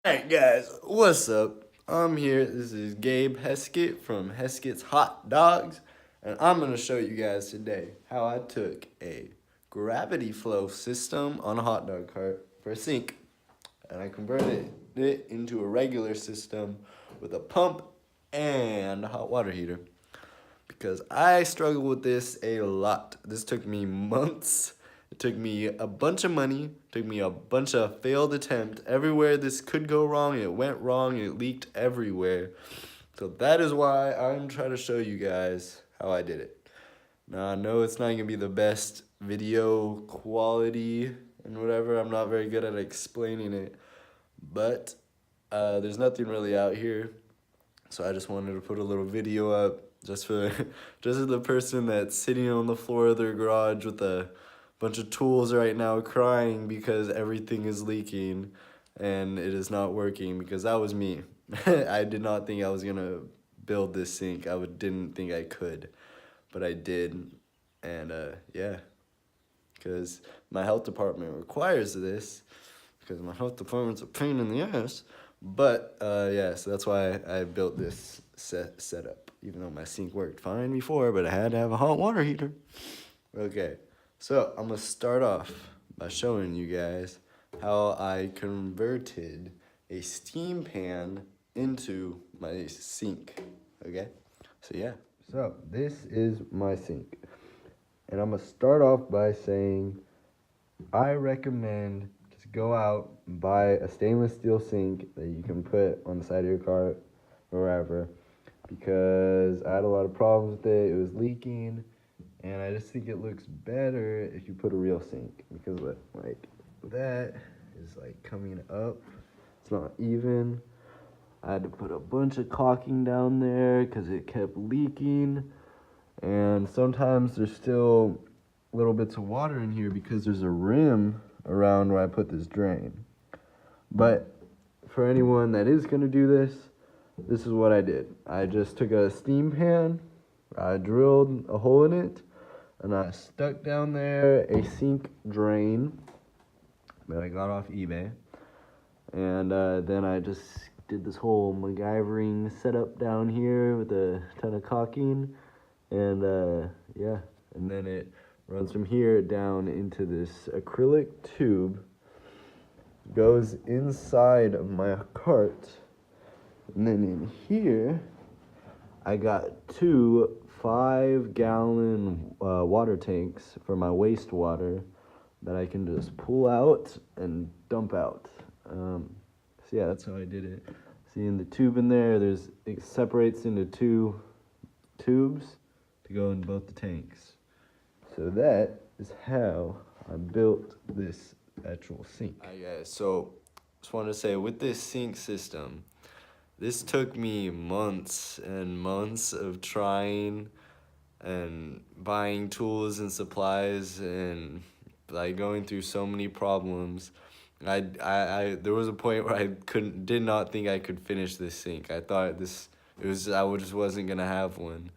Alright guys, what's up? I'm here, this is Gabe Heskett from Heskett's Hot Dogs, and I'm going to show you guys today how I took a gravity flow system on a hot dog cart for a sink, and I converted it into a regular system with a pump and a hot water heater. Because I struggle with this a lot. This took me months. It took me a bunch of money, took me a bunch of failed attempts. Everywhere this could go wrong, it went wrong, it leaked everywhere. So that is why I'm trying to show you guys how I did it. Now I know it's not gonna be the best video quality and whatever. I'm not very good at explaining it, but there's nothing really out here. So I just wanted to put a little video up just for the person that's sitting on the floor of their garage with a bunch of tools right now crying because everything is leaking and it is not working, because that was me. I did not think I was gonna build this sink. Didn't think I could, but I did. And yeah, because my health department requires this, because my health department's a pain in the ass. But yeah, so that's why I built this setup, even though my sink worked fine before, but I had to have a hot water heater. Okay, so I'm gonna start off by showing you guys how I converted a steam pan into my sink. Okay, so yeah, so this is my sink, and I'm gonna start off by saying I recommend just go out and buy a stainless steel sink that you can put on the side of your car or wherever, because I had a lot of problems with it. It was leaking, and I just think it looks better if you put a real sink, because like that is like coming up. It's not even. I had to put a bunch of caulking down there because it kept leaking, and sometimes there's still little bits of water in here because there's a rim around where I put this drain. But for anyone that is going to do this, this is what I did. I just took a steam pan, I drilled a hole in it, and I stuck down there a sink drain that I got off eBay. And then I just did this whole MacGyvering setup down here with a ton of caulking. And yeah, and then it runs from here down into this acrylic tube, goes inside of my cart, and then in here I got two 5-gallon water tanks for my wastewater that I can just pull out and dump out. So yeah, that's how I did it. See, in the tube in there, it separates into two tubes to go in both the tanks. So that is how I built this actual sink. Hi guys, so just wanted to say, with this sink system, this took me months and months of trying and buying tools and supplies and like going through so many problems. There was a point where did not think I could finish this sink. I thought I just wasn't gonna have one,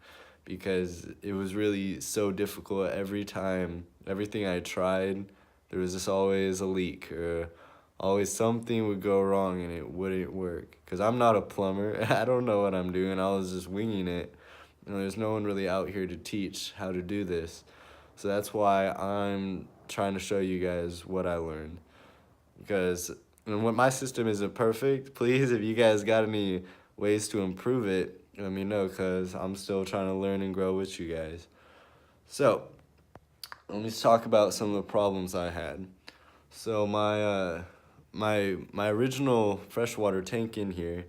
because it was really so difficult every time. Everything I tried, there was just always a leak, or always something would go wrong and it wouldn't work. Because I'm not a plumber. I don't know what I'm doing. I was just winging it. There's no one really out here to teach how to do this. So that's why I'm trying to show you guys what I learned. Because when my system isn't perfect, please, if you guys got any ways to improve it, let me know, because I'm still trying to learn and grow with you guys. So, let me talk about some of the problems I had. So my original freshwater tank in here,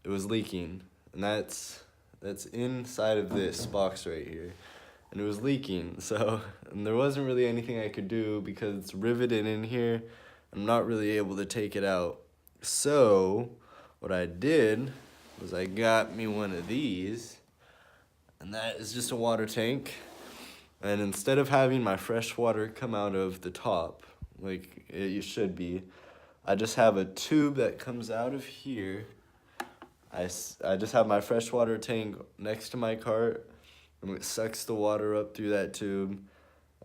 it was leaking, and that's inside of this box right here, and it was leaking. So, and there wasn't really anything I could do because it's riveted in here. I'm not really able to take it out. So, what I did was I got me one of these, and that is just a water tank. And instead of having my fresh water come out of the top, like it should be, I just have a tube that comes out of here. I just have my freshwater tank next to my cart, and it sucks the water up through that tube,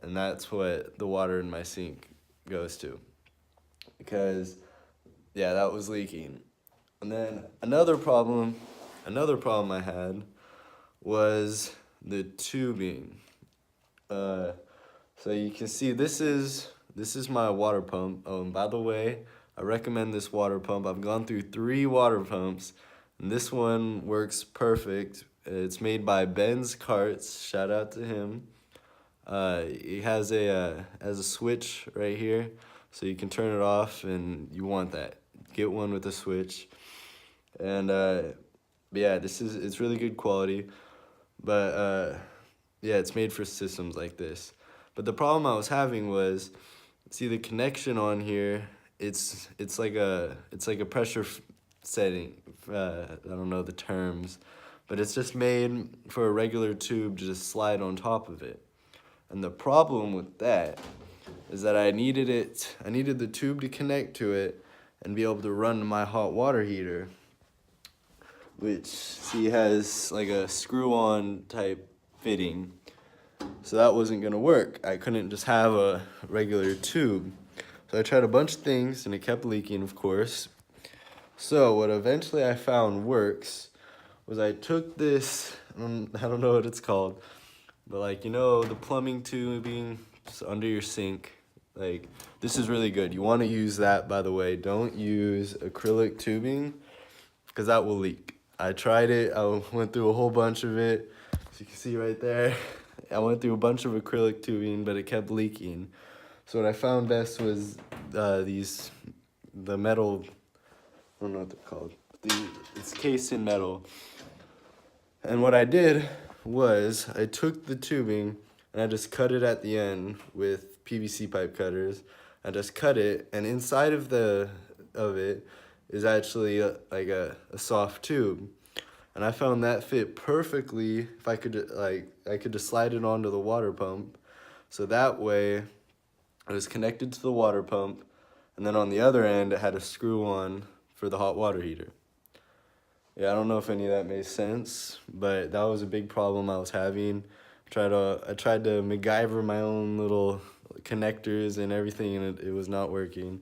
and that's what the water in my sink goes to. Because yeah, that was leaking. And then another problem I had was the tubing. So you can see this is my water pump. Oh, and by the way, I recommend this water pump. I've gone through 3 water pumps, and this one works perfect. It's made by Ben's Carts. Shout out to him. It has a switch right here, so you can turn it off, and you want that. Get one with a switch, and but yeah, it's really good quality, but yeah, it's made for systems like this. But the problem I was having was, see the connection on here. It's like a pressure setting. I don't know the terms, but it's just made for a regular tube to just slide on top of it. And the problem with that is that I needed the tube to connect to it and be able to run my hot water heater, which, see, has like a screw-on type fitting. So that wasn't gonna work. I couldn't just have a regular tube. So I tried a bunch of things and it kept leaking, of course. So what eventually I found works was I took this, I don't know what it's called, but like, you know, the plumbing tubing under your sink. Like, this is really good. You want to use that, by the way. Don't use acrylic tubing, because that will leak. I tried it. I went through a whole bunch of it. As you can see right there, I went through a bunch of acrylic tubing, but it kept leaking. So what I found best was the metal, I don't know what they're called. It's cased in metal. And what I did was I took the tubing and I just cut it at the end with PVC pipe cutters. I just cut it, and inside of it is actually like a soft tube. And I found that fit perfectly. If I could I could just slide it onto the water pump. So that way it was connected to the water pump, and then on the other end it had a screw on for the hot water heater. Yeah, I don't know if any of that made sense, but that was a big problem I was having. I tried to MacGyver my own little connectors and everything, and it was not working.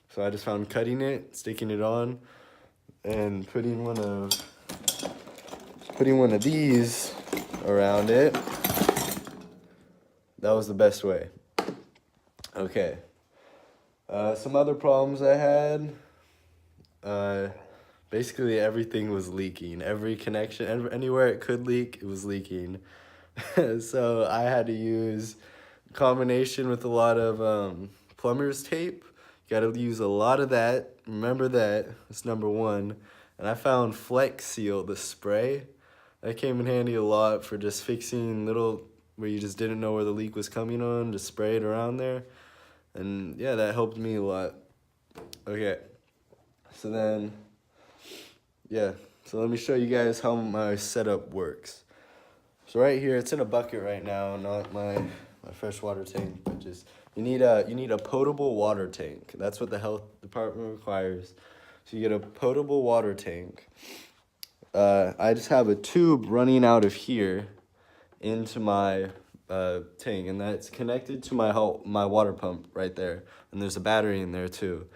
So I just found cutting it, sticking it on, and putting one of these around it. That was the best way. Okay. Some other problems I had. Basically everything was leaking. Every connection, anywhere it could leak, it was leaking. So I had to use a combination with a lot of plumber's tape. You gotta use a lot of that. Remember that. That's number 1. And I found Flex Seal, the spray. That came in handy a lot for just fixing little, where you just didn't know where the leak was coming on, just spray it around there. And yeah, that helped me a lot. Okay. So then, yeah, so let me show you guys how my setup works. So right here, it's in a bucket right now, not my freshwater tank, but just, you need a potable water tank. That's what the health department requires. So you get a potable water tank. I just have a tube running out of here into my tank, and that's connected to my water pump right there. And there's a battery in there too.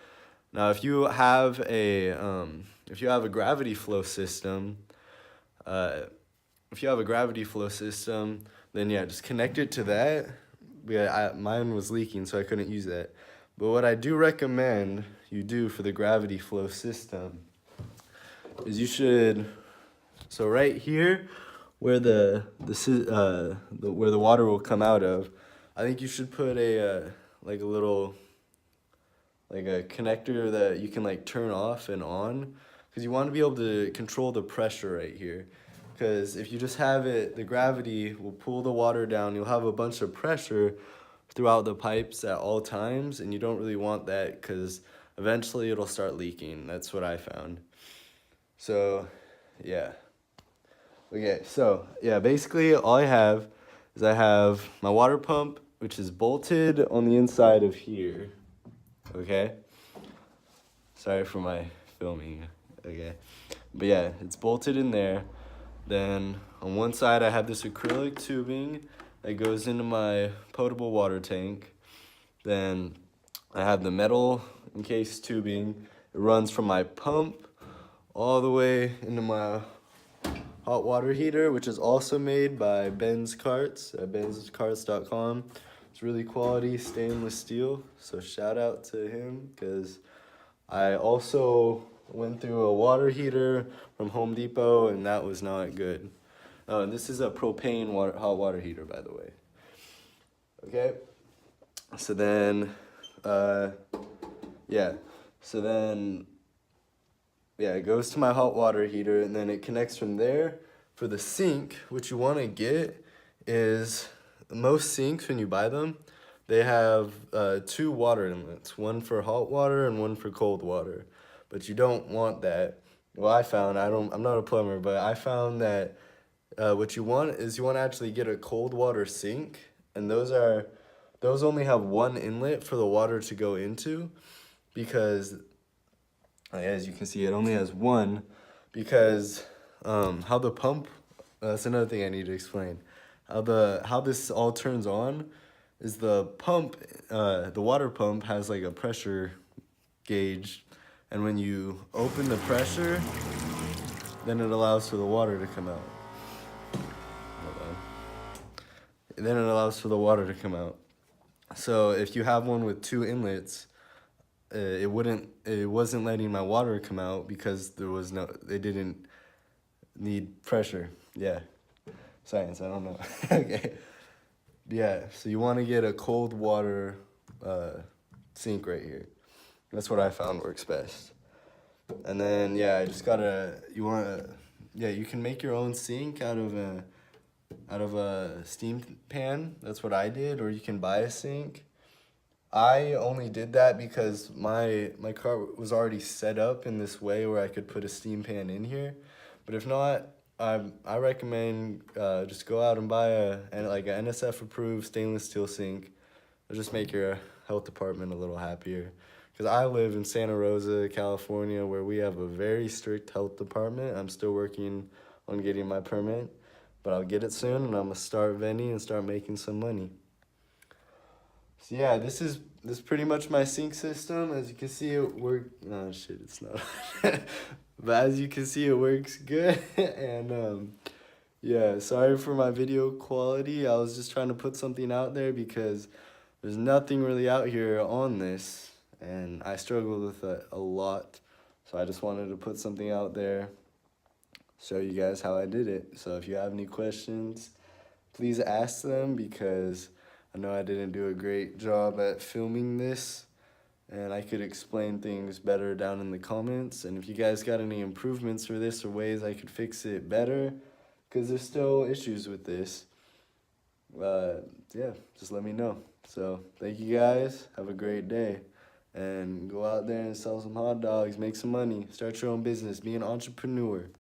Now, if you have a gravity flow system, then yeah, just connect it to that. Yeah, mine was leaking, so I couldn't use that. But what I do recommend you do for the gravity flow system is you should, so right here where where the water will come out of, I think you should put a connector that you can like turn off and on, because you want to be able to control the pressure right here. Because if you just have it, the gravity will pull the water down. You'll have a bunch of pressure throughout the pipes at all times, and you don't really want that, because eventually it'll start leaking. That's what I found. So, yeah. Okay, so, yeah, basically all I have is I have my water pump, which is bolted on the inside of here. Okay? Sorry for my filming. Okay. But yeah, it's bolted in there. Then on one side I have this acrylic tubing that goes into my potable water tank. Then I have the metal encased tubing, It runs from my pump all the way into my hot water heater, which is also made by Ben's Carts at benscarts.com. It's really quality stainless steel, so shout out to him, because I also went through a water heater from Home Depot and that was not good. Oh, and this is a propane hot water heater, by the way. Okay, so then it goes to my hot water heater, and then it connects from there. For the sink, what you want to get is, most sinks when you buy them, they have 2 water inlets, one for hot water and one for cold water. But you don't want that. Well, I'm not a plumber, but I found that what you want is, you want to actually get a cold water sink, and those only have 1 inlet for the water to go into, because as you can see, it only has 1, because how the pump, that's another thing I need to explain. How this all turns on is the pump, the water pump has like a pressure gauge, and when you open the pressure, then it allows for the water to come out. Then it allows for the water to come out. So if you have one with 2 inlets, it wasn't letting my water come out because they didn't need pressure. Yeah, science, I don't know. Okay, yeah, so you want to get a cold water sink right here. That's what I found works best. And then you can make your own sink out of a steam pan. That's what I did, or you can buy a sink. I only did that because my car was already set up in this way where I could put a steam pan in here. But if not, I recommend just go out and buy a NSF approved stainless steel sink. It'll just make your health department a little happier. Because I live in Santa Rosa, California, where we have a very strict health department. I'm still working on getting my permit, but I'll get it soon, and I'm gonna start vending and start making some money. So yeah, this is pretty much my sink system. As you can see, it works. Oh shit, it's not. But as you can see, it works good. And yeah, sorry for my video quality. I was just trying to put something out there because there's nothing really out here on this, and I struggled with it a lot. So I just wanted to put something out there, show you guys how I did it. So if you have any questions, please ask them, because I know I didn't do a great job at filming this, and I could explain things better down in the comments. And if you guys got any improvements for this or ways I could fix it better, because there's still issues with this, yeah, just let me know. So thank you guys, have a great day, and go out there and sell some hot dogs, make some money, start your own business, be an entrepreneur.